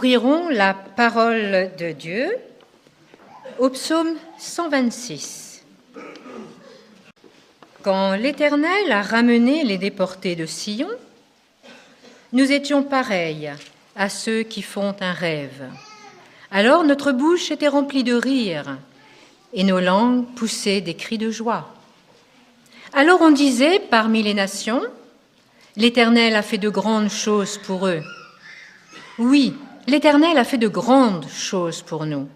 ouvrirons la parole de Dieu au psaume 126. Quand l'Éternel a ramené les déportés de Sion, nous étions pareils à ceux qui font un rêve. Alors notre bouche était remplie de rire et nos langues poussaient des cris de joie. Alors on disait parmi les nations, l'Éternel a fait de grandes choses pour eux. Oui, l'Éternel a fait de grandes choses pour nous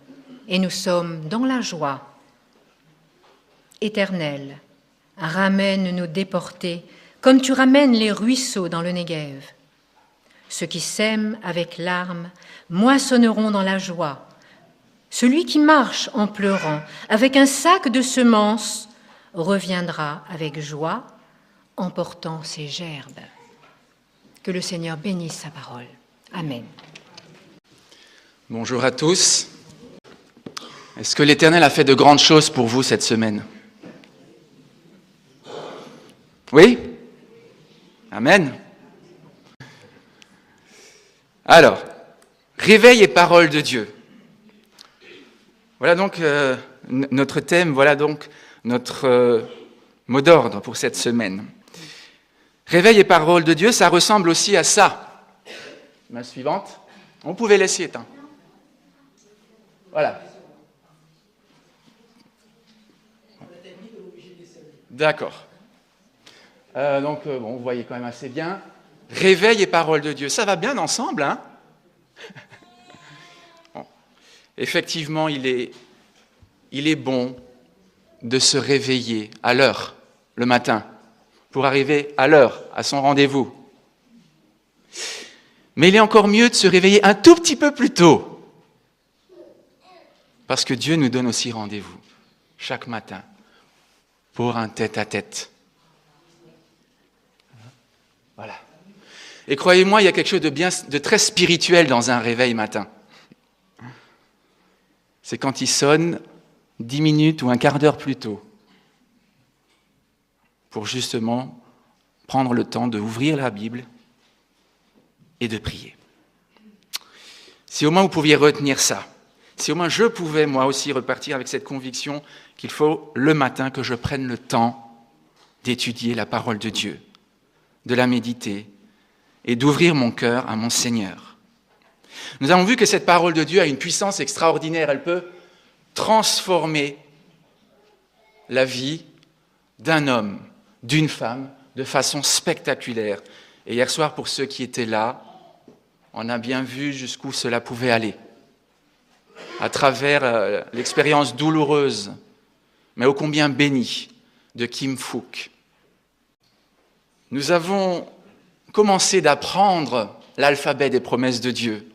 et nous sommes dans la joie. Éternel, ramène nos déportés comme tu ramènes les ruisseaux dans le Néguev. Ceux qui sèment avec larmes moissonneront dans la joie. Celui qui marche en pleurant avec un sac de semences reviendra avec joie en portant ses gerbes. Que le Seigneur bénisse sa parole. Amen. Bonjour à tous. Est-ce que l'Éternel a fait de grandes choses pour vous cette semaine ? Oui ? Amen. Alors, réveil et parole de Dieu. Voilà donc notre thème, voilà donc notre mot d'ordre pour cette semaine. Réveil et parole de Dieu, ça ressemble aussi à ça. La suivante. On pouvait laisser éteindre. Voilà. D'accord. Vous voyez quand même assez bien. Réveil et parole de Dieu, ça va bien ensemble, hein ? Bon. Effectivement, il est bon de se réveiller à l'heure, le matin, pour arriver à l'heure, à son rendez-vous. Mais il est encore mieux de se réveiller un tout petit peu plus tôt, parce que Dieu nous donne aussi rendez-vous, chaque matin, pour un tête-à-tête. Voilà. Et croyez-moi, il y a quelque chose de très spirituel dans un réveil matin. C'est quand il sonne 10 minutes ou un quart d'heure plus tôt, pour justement prendre le temps d'ouvrir la Bible et de prier. Si au moins vous pouviez retenir ça, si au moins je pouvais moi aussi repartir avec cette conviction qu'il faut le matin que je prenne le temps d'étudier la parole de Dieu, de la méditer, et d'ouvrir mon cœur à mon Seigneur. Nous avons vu que cette parole de Dieu a une puissance extraordinaire. Elle peut transformer la vie d'un homme, d'une femme, de façon spectaculaire. Et hier soir, pour ceux qui étaient là, on a bien vu jusqu'où cela pouvait aller. À travers l'expérience douloureuse, mais ô combien bénie, de Kim Fook. Nous avons commencé d'apprendre l'alphabet des promesses de Dieu.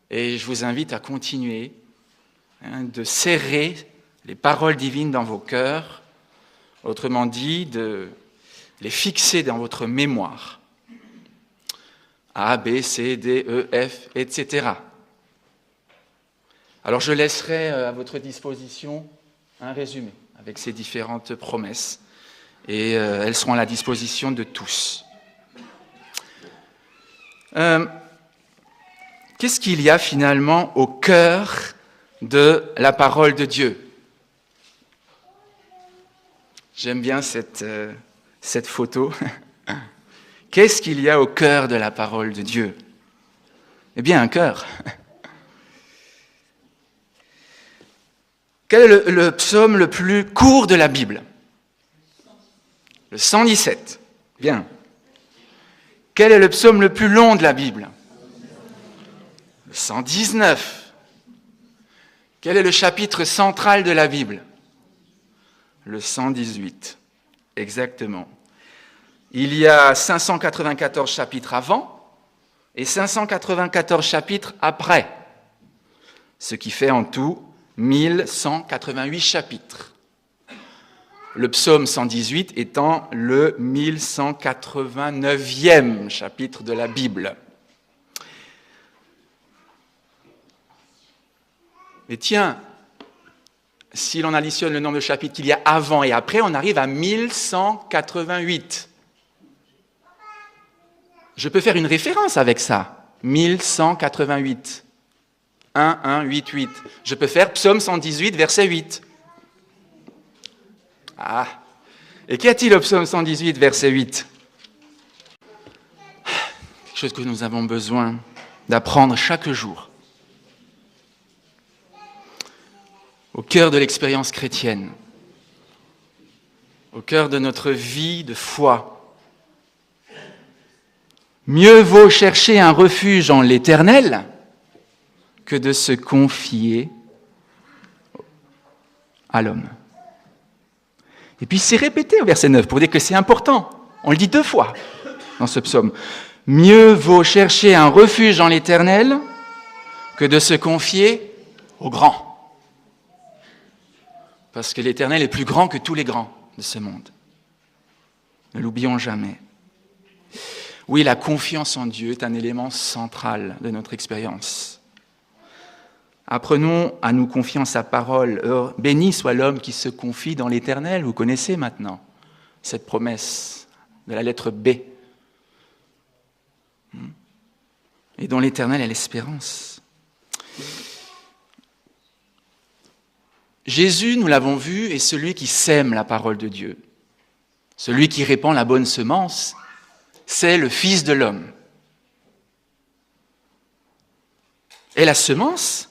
Et je vous invite à continuer de serrer les paroles divines dans vos cœurs, autrement dit, de les fixer dans votre mémoire. A, B, C, D, E, F, etc. Alors je laisserai à votre disposition un résumé avec ces différentes promesses. Et elles seront à la disposition de tous. Qu'est-ce qu'il y a finalement au cœur de la parole de Dieu ? J'aime bien cette photo. Qu'est-ce qu'il y a au cœur de la parole de Dieu ? Eh bien, un cœur. Quel est le psaume le plus court de la Bible ? Le 117. Bien. Quel est le psaume le plus long de la Bible ? Le 119. Quel est le chapitre central de la Bible ? Le 118. Exactement. Il y a 594 chapitres avant et 594 chapitres après, ce qui fait en tout 1188 chapitres. Le psaume 118 étant le 1189e chapitre de la Bible. Mais tiens, si l'on additionne le nombre de chapitres qu'il y a avant et après, on arrive à 1188. Je peux faire une référence avec ça. 1188. 1, 1, 8, 8. Je peux faire psaume 118, verset 8. Ah. Et qu'y a-t-il au psaume 118, verset 8 ? Quelque chose que nous avons besoin d'apprendre chaque jour. Au cœur de l'expérience chrétienne, au cœur de notre vie de foi. Mieux vaut chercher un refuge en l'Éternel que de se confier à l'homme. Et puis c'est répété au verset 9 pour dire que c'est important. On le dit 2 fois dans ce psaume. Mieux vaut chercher un refuge en l'Éternel que de se confier au grand. Parce que l'Éternel est plus grand que tous les grands de ce monde. Ne l'oublions jamais. Oui, la confiance en Dieu est un élément central de notre expérience. Apprenons à nous confier en sa parole. Béni soit l'homme qui se confie dans l'Éternel. Vous connaissez maintenant cette promesse de la lettre B. Et dans l'Éternel est l'espérance. Jésus, nous l'avons vu, est celui qui sème la parole de Dieu. Celui qui répand la bonne semence, c'est le Fils de l'homme. Et la semence,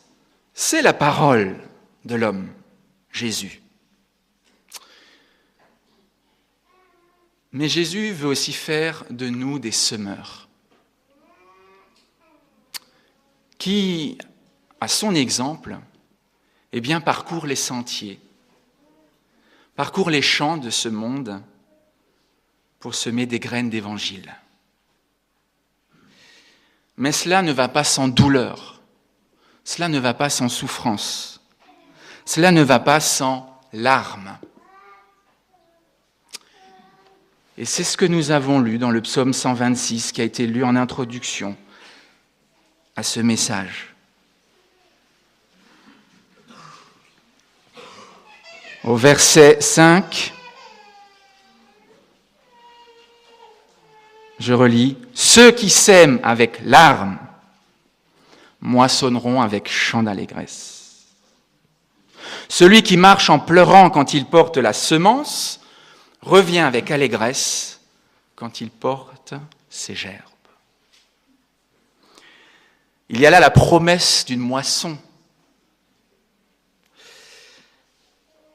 c'est la parole de l'homme, Jésus. Mais Jésus veut aussi faire de nous des semeurs qui, à son exemple, eh bien, parcourt les sentiers, parcourt les champs de ce monde pour semer des graines d'évangile. Mais cela ne va pas sans douleur, cela ne va pas sans souffrance, cela ne va pas sans larmes. Et c'est ce que nous avons lu dans le psaume 126 qui a été lu en introduction à ce message. Au verset 5, je relis « Ceux qui sèment avec larmes moissonneront avec chant d'allégresse. Celui qui marche en pleurant quand il porte la semence revient avec allégresse quand il porte ses gerbes. » Il y a là la promesse d'une moisson.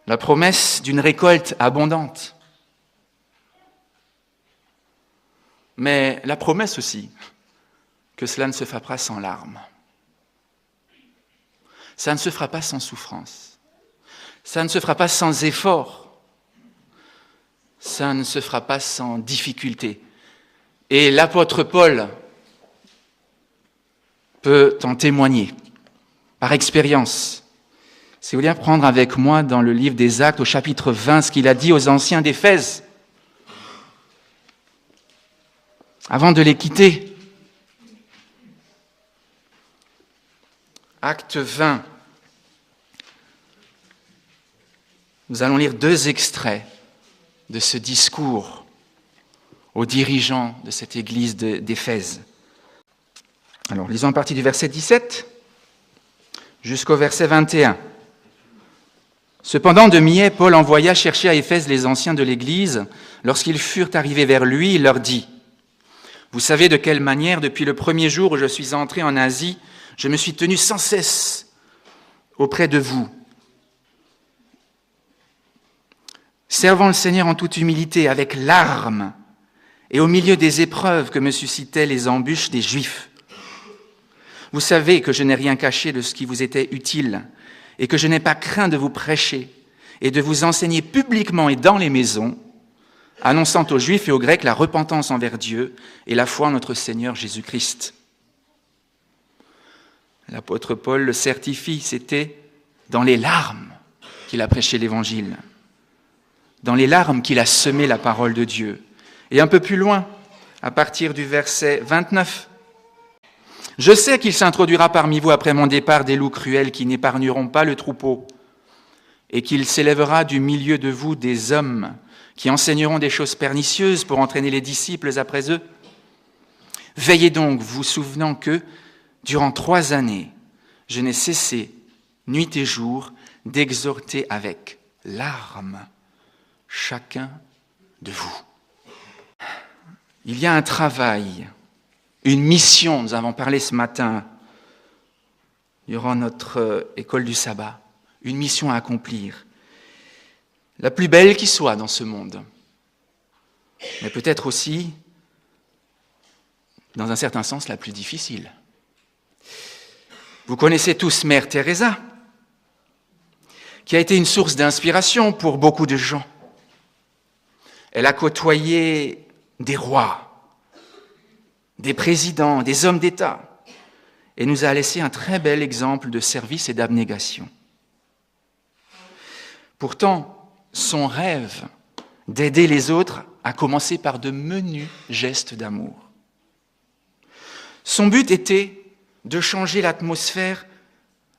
La promesse d'une récolte abondante. Mais la promesse aussi que cela ne se fera pas sans larmes. Ça ne se fera pas sans souffrance. Ça ne se fera pas sans effort. Ça ne se fera pas sans difficulté. Et l'apôtre Paul peut en témoigner par expérience. Si vous voulez prendre avec moi dans le livre des Actes au chapitre 20, ce qu'il a dit aux anciens d'Éphèse, avant de les quitter. Acte 20. Nous allons lire 2 extraits de ce discours aux dirigeants de cette église d'Éphèse. Alors, lisons à partir du verset 17 jusqu'au verset 21. Cependant, de Milet, Paul envoya chercher à Éphèse les anciens de l'Église. Lorsqu'ils furent arrivés vers lui, il leur dit : « Vous savez de quelle manière, depuis le premier jour où je suis entré en Asie, je me suis tenu sans cesse auprès de vous, servant le Seigneur en toute humilité, avec larmes, et au milieu des épreuves que me suscitaient les embûches des Juifs. Vous savez que je n'ai rien caché de ce qui vous était utile, et que je n'ai pas craint de vous prêcher et de vous enseigner publiquement et dans les maisons, annonçant aux Juifs et aux Grecs la repentance envers Dieu et la foi en notre Seigneur Jésus-Christ. » L'apôtre Paul le certifie, c'était dans les larmes qu'il a prêché l'Évangile, dans les larmes qu'il a semé la parole de Dieu. Et un peu plus loin, à partir du verset 29, « Je sais qu'il s'introduira parmi vous après mon départ des loups cruels qui n'épargneront pas le troupeau, et qu'il s'élèvera du milieu de vous des hommes qui enseigneront des choses pernicieuses pour entraîner les disciples après eux. Veillez donc, vous souvenant que, durant 3 années, je n'ai cessé, nuit et jour, d'exhorter avec larmes chacun de vous. Il y a un travail, une mission, nous avons parlé ce matin, durant notre école du sabbat, une mission à accomplir, la plus belle qui soit dans ce monde, mais peut-être aussi, dans un certain sens, la plus difficile. Vous connaissez tous Mère Teresa, qui a été une source d'inspiration pour beaucoup de gens. Elle a côtoyé des rois, des présidents, des hommes d'État, et nous a laissé un très bel exemple de service et d'abnégation. Pourtant, son rêve d'aider les autres a commencé par de menus gestes d'amour. Son but était de changer l'atmosphère,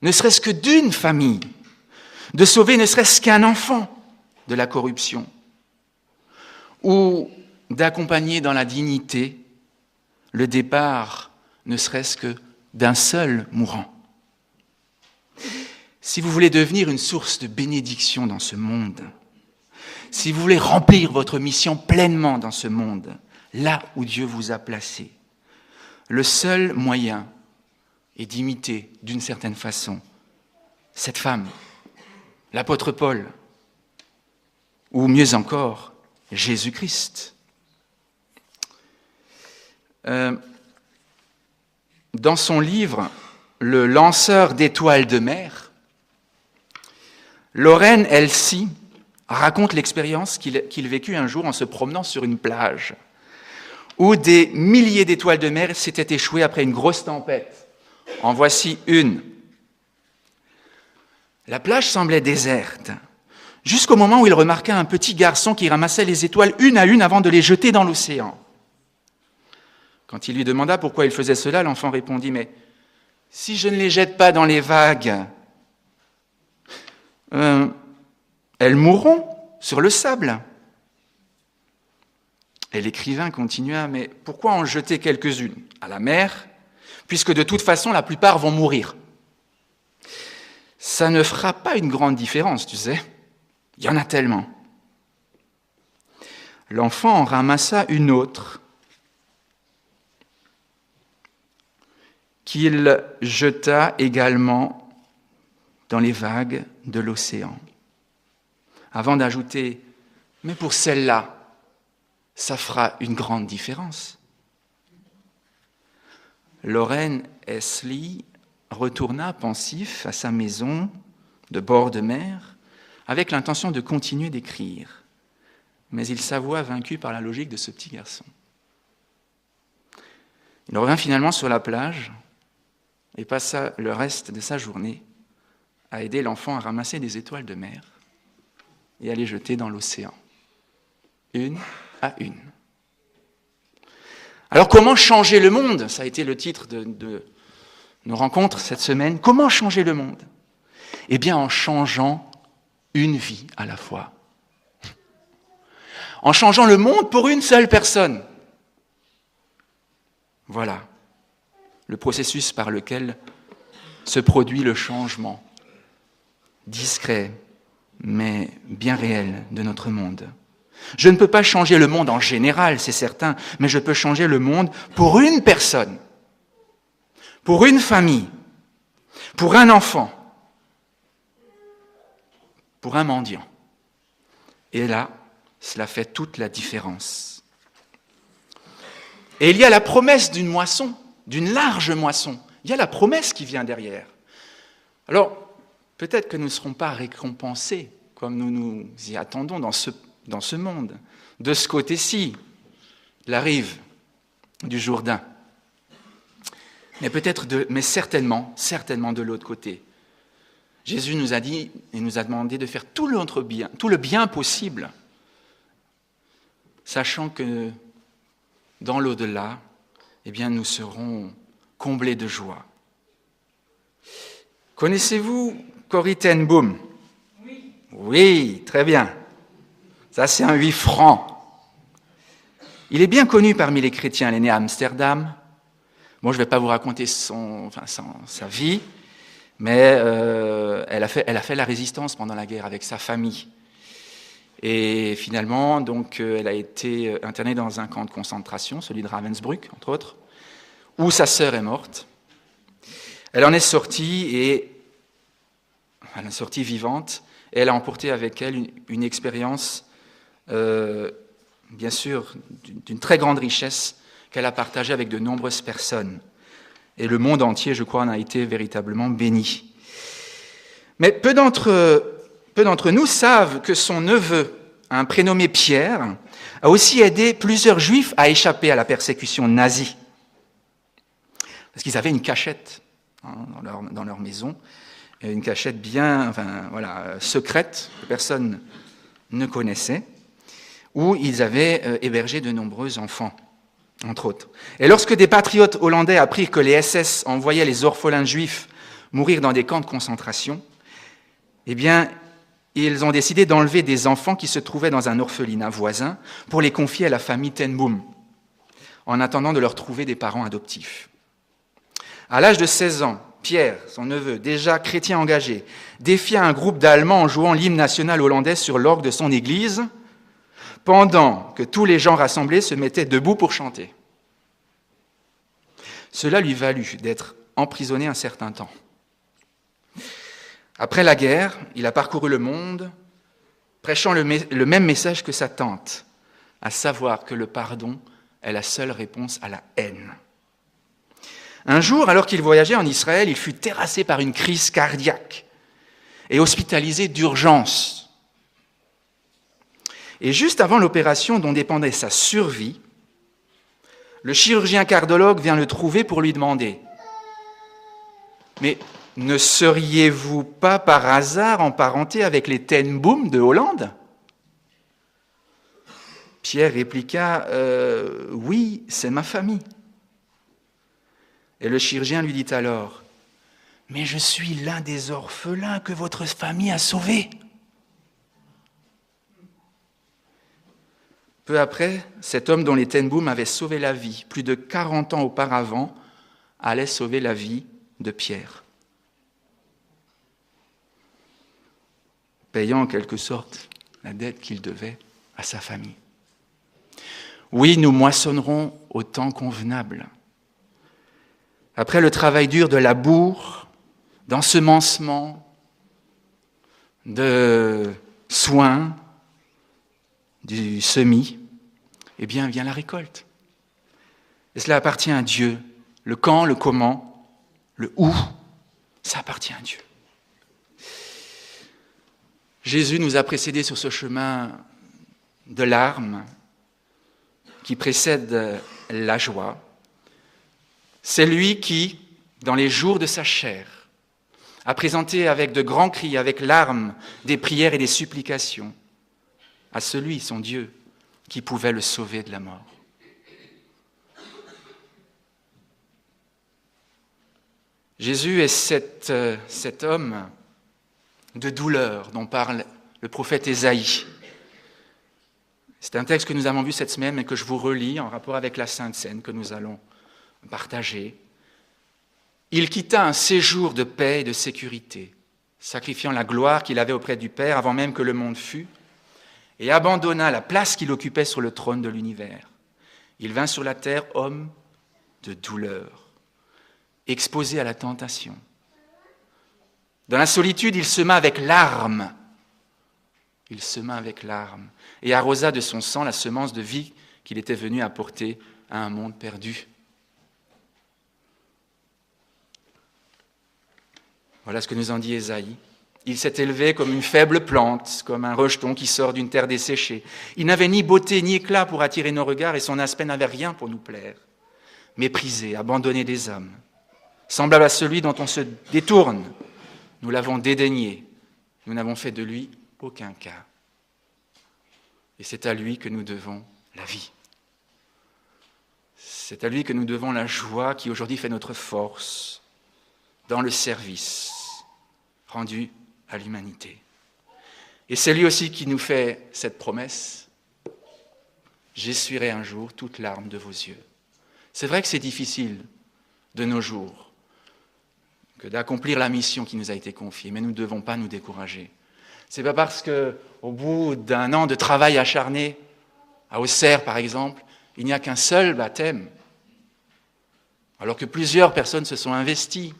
ne serait-ce que d'une famille, de sauver ne serait-ce qu'un enfant de la corruption, ou d'accompagner dans la dignité le départ, ne serait-ce que d'un seul mourant. Si vous voulez devenir une source de bénédiction dans ce monde, si vous voulez remplir votre mission pleinement dans ce monde, là où Dieu vous a placé, le seul moyen est d'imiter d'une certaine façon cette femme, l'apôtre Paul, ou mieux encore, Jésus-Christ. Dans son livre « Le lanceur d'étoiles de mer », Loren Elsie raconte l'expérience qu'il vécut un jour en se promenant sur une plage où des milliers d'étoiles de mer s'étaient échouées après une grosse tempête. En voici une. La plage semblait déserte, jusqu'au moment où il remarqua un petit garçon qui ramassait les étoiles une à une avant de les jeter dans l'océan. Quand il lui demanda pourquoi il faisait cela, l'enfant répondit « Mais si je ne les jette pas dans les vagues, elles mourront sur le sable. » Et l'écrivain continua « Mais pourquoi en jeter quelques-unes à la mer, puisque de toute façon la plupart vont mourir ? Ça ne fera pas une grande différence, tu sais. Il y en a tellement. » L'enfant en ramassa une autre qu'il jeta également dans les vagues de l'océan, avant d'ajouter « Mais pour celle-là, ça fera une grande différence. » Loren Elsie retourna pensif à sa maison de bord de mer avec l'intention de continuer d'écrire, mais il s'avoua vaincu par la logique de ce petit garçon. Il revint finalement sur la plage et passa le reste de sa journée à aider l'enfant à ramasser des étoiles de mer et à les jeter dans l'océan, une à une. Alors comment changer le monde ? Ça a été le titre de nos rencontres cette semaine. Comment changer le monde ? Eh bien en changeant une vie à la fois. En changeant le monde pour une seule personne. Voilà le processus par lequel se produit le changement discret, mais bien réel de notre monde. Je ne peux pas changer le monde en général, c'est certain, mais je peux changer le monde pour une personne, pour une famille, pour un enfant, pour un mendiant. Et là, cela fait toute la différence. Et il y a la promesse d'une moisson, d'une large moisson. Il y a la promesse qui vient derrière. Alors, peut-être que nous ne serons pas récompensés comme nous nous y attendons dans ce monde, de ce côté-ci, la rive du Jourdain. Mais certainement de l'autre côté. Jésus nous a dit et nous a demandé de faire tout le bien possible, sachant que dans l'au-delà, eh bien, nous serons comblés de joie. Connaissez-vous Corrie ten Boom ? Oui, très bien. Ça, c'est un 8 francs. Il est bien connu parmi les chrétiens. Il est né à Amsterdam, Moi, je ne vais pas vous raconter sa vie, mais elle a fait la résistance pendant la guerre avec sa famille. Et finalement, donc, elle a été internée dans un camp de concentration, celui de Ravensbrück, entre autres, où sa sœur est morte. Elle en est sortie vivante, et elle a emporté avec elle une expérience, bien sûr, d'une très grande richesse qu'elle a partagée avec de nombreuses personnes. Et le monde entier, je crois, en a été véritablement béni. Mais peu d'entre nous savent que son neveu, un prénommé Pierre, a aussi aidé plusieurs juifs à échapper à la persécution nazie. Parce qu'ils avaient une cachette dans leur maison, une cachette secrète, que personne ne connaissait, où ils avaient hébergé de nombreux enfants, entre autres. Et lorsque des patriotes hollandais apprirent que les SS envoyaient les orphelins juifs mourir dans des camps de concentration, eh bien, ils ont décidé d'enlever des enfants qui se trouvaient dans un orphelinat voisin pour les confier à la famille Ten Boom, en attendant de leur trouver des parents adoptifs. À l'âge de 16 ans, Pierre, son neveu, déjà chrétien engagé, défia un groupe d'Allemands en jouant l'hymne national hollandais sur l'orgue de son église, pendant que tous les gens rassemblés se mettaient debout pour chanter. Cela lui valut d'être emprisonné un certain temps. Après la guerre, il a parcouru le monde, prêchant le même message que sa tante, à savoir que le pardon est la seule réponse à la haine. Un jour, alors qu'il voyageait en Israël, il fut terrassé par une crise cardiaque et hospitalisé d'urgence. Et juste avant l'opération dont dépendait sa survie, le chirurgien cardiologue vient le trouver pour lui demander « Mais ne seriez-vous pas par hasard emparenté avec les Ten Boom de Hollande ?» Pierre répliqua « Oui, c'est ma famille. » Et le chirurgien lui dit alors « Mais je suis l'un des orphelins que votre famille a sauvés. » Peu après, cet homme dont les Ten Boom avaient sauvé la vie plus de 40 ans auparavant allait sauver la vie de Pierre, payant en quelque sorte la dette qu'il devait à sa famille. Oui, nous moissonnerons au temps convenable. Après le travail dur de labour, d'ensemencement, de soins, du semis, eh bien vient la récolte. Et cela appartient à Dieu. Le quand, le comment, le où, ça appartient à Dieu. Jésus nous a précédés sur ce chemin de larmes qui précède la joie. C'est lui qui, dans les jours de sa chair, a présenté avec de grands cris, avec larmes, des prières et des supplications à celui, son Dieu, qui pouvait le sauver de la mort. Jésus est cet homme de douleur dont parle le prophète Ésaïe. C'est un texte que nous avons vu cette semaine et que je vous relis en rapport avec la Sainte Seine que nous allons partager. Il quitta un séjour de paix et de sécurité, sacrifiant la gloire qu'il avait auprès du Père avant même que le monde fût, et abandonna la place qu'il occupait sur le trône de l'univers. Il vint sur la terre homme de douleur, exposé à la tentation. Dans la solitude, il sema avec larmes. Il sema avec larmes et arrosa de son sang la semence de vie qu'il était venu apporter à un monde perdu. Voilà ce que nous en dit Ésaïe. Il s'est élevé comme une faible plante, comme un rejeton qui sort d'une terre desséchée. Il n'avait ni beauté ni éclat pour attirer nos regards et son aspect n'avait rien pour nous plaire. Méprisé, abandonné des hommes, semblable à celui dont on se détourne, nous l'avons dédaigné. Nous n'avons fait de lui aucun cas. Et c'est à lui que nous devons la vie. C'est à lui que nous devons la joie qui aujourd'hui fait notre force dans le service rendu à l'humanité. Et c'est lui aussi qui nous fait cette promesse. J'essuierai un jour toute larme de vos yeux. C'est vrai que c'est difficile de nos jours que d'accomplir la mission qui nous a été confiée. Mais nous ne devons pas nous décourager. Ce n'est pas parce qu'au bout d'un an de travail acharné, à Auxerre par exemple, il n'y a qu'un seul baptême, alors que plusieurs personnes se sont investies,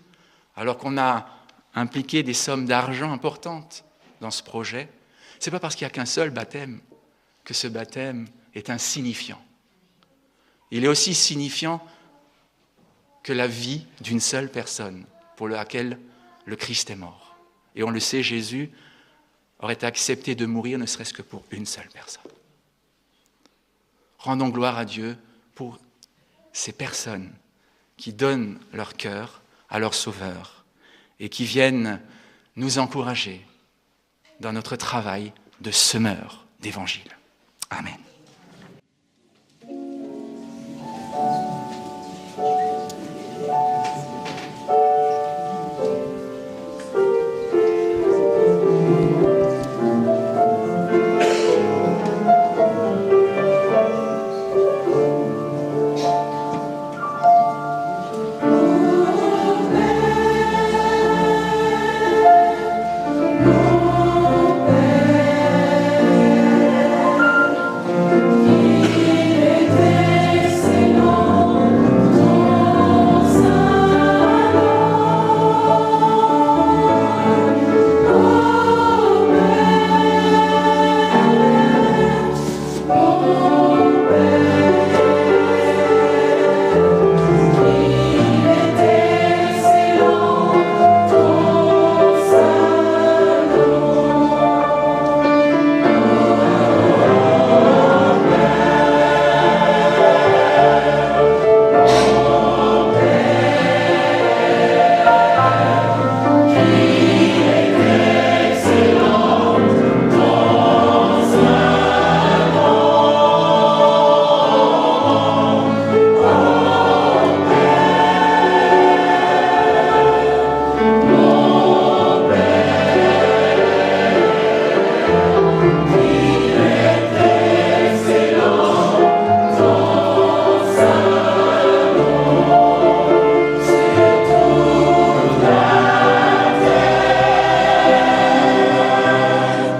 alors qu'on a impliqué des sommes d'argent importantes dans ce projet, ce n'est pas parce qu'il n'y a qu'un seul baptême que ce baptême est insignifiant. Il est aussi signifiant que la vie d'une seule personne pour laquelle le Christ est mort. Et on le sait, Jésus aurait accepté de mourir ne serait-ce que pour une seule personne. Rendons gloire à Dieu pour ces personnes qui donnent leur cœur à leur Sauveur et qui viennent nous encourager dans notre travail de semeur d'évangile. Amen.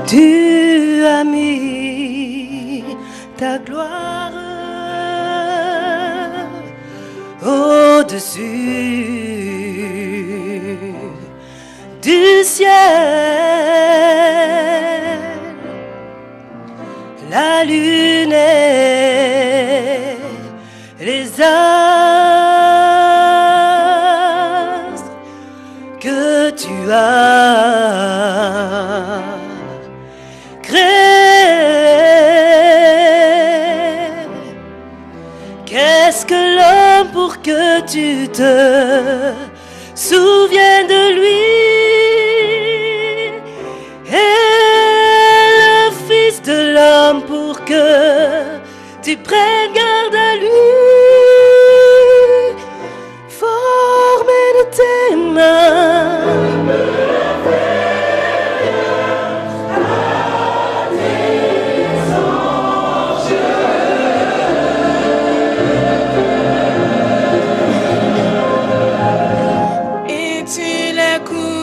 Tu as mis ta gloire au-dessus du ciel. La lune et les astres que tu as créés. Qu'est-ce que l'homme pour que tu te souviennes de lui, et le Fils de l'homme pour que tu prennes garde à lui, formé de tes mains. Et tu l'as couvert